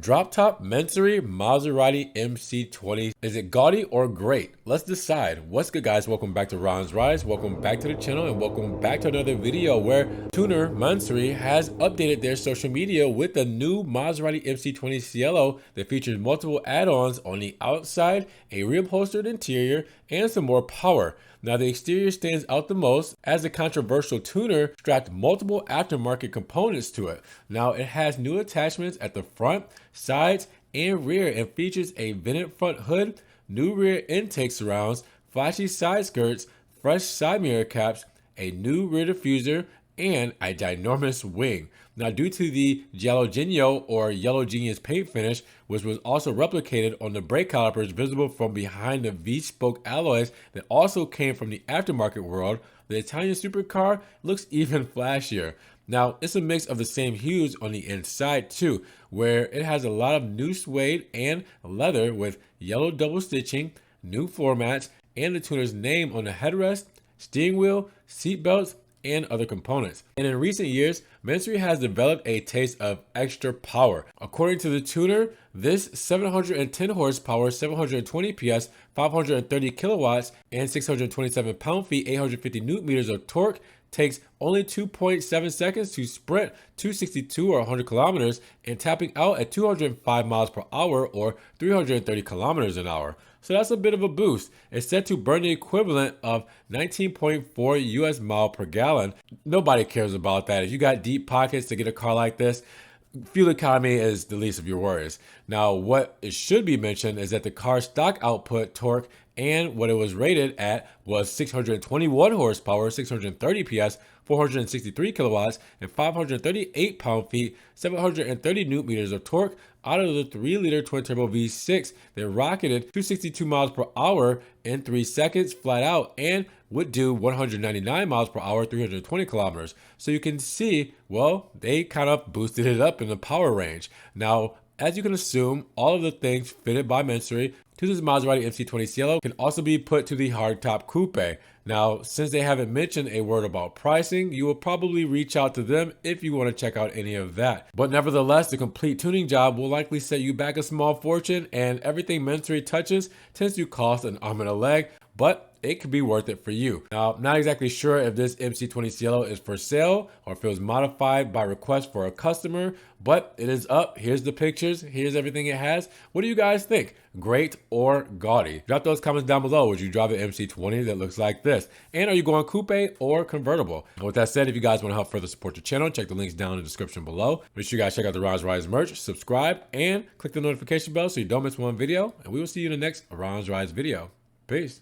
Drop top Mansory Maserati MC20. Is it gaudy or great? Let's decide. What's good, guys? Welcome back to Ron's Rise. Welcome back to the channel and welcome back to another video where tuner Mansory has updated their social media with the new Maserati MC20 Cielo that features multiple add-ons on the outside, a reupholstered interior, and some more power. Now, the exterior stands out the most as the controversial tuner strapped multiple aftermarket components to it. Now, it has new attachments at the front, sides, and rear and features a vented front hood, new rear intake surrounds, flashy side skirts, fresh side mirror caps, a new rear diffuser, and a ginormous wing. Now, due to the Giallo Genio or Yellow Genius paint finish, which was also replicated on the brake calipers visible from behind the V-spoke alloys that also came from the aftermarket world, the Italian supercar looks even flashier. Now, it's a mix of the same hues on the inside too, where it has a lot of new suede and leather with yellow double stitching, new floor mats, and the tuner's name on the headrest, steering wheel, seat belts, and other components. And in recent years, Mansory has developed a taste of extra power. According to the tuner, this 710 horsepower, 720 PS, 530 kilowatts, and 627 pound-feet, 850 newton meters of torque takes only 2.7 seconds to sprint 262 or 100 kilometers and tapping out at 205 miles per hour or 330 kilometers an hour. So that's a bit of a boost. It's set to burn the equivalent of 19.4 US mile per gallon. Nobody cares about that. If you got deep pockets to get a car like this, fuel economy is the least of your worries. Now, what it should be mentioned is that the car's stock output torque and what it was rated at was 621 horsepower, 630 PS, 463 kilowatts, and 538 pound-feet, 730 newton meters of torque out of the 3-liter twin-turbo V6 that rocketed 262 miles per hour in 3 seconds flat out and would do 199 miles per hour, 320 kilometers. So you can see, well, they kind of boosted it up in the power range. Now, as you can assume, all of the things fitted by Mansory to this Maserati MC20 Cielo can also be put to the hardtop coupe. Now, since they haven't mentioned a word about pricing, you will probably reach out to them if you want to check out any of that. But nevertheless, the complete tuning job will likely set you back a small fortune, and everything Mansory touches tends to cost an arm and a leg, but it could be worth it for you. Now, I'm not exactly sure if this MC20 Cielo is for sale or if it was modified by request for a customer, but it is up. Here's the pictures. Here's everything it has. What do you guys think? Great or gaudy? Drop those comments down below. Would you drive an MC20 that looks like this? And are you going coupe or convertible? And with that said, if you guys want to help further support the channel, check the links down in the description below. Make sure you guys check out the Ron's Rise merch, subscribe, and click the notification bell so you don't miss one video. And we will see you in the next Ron's Rise video. Peace.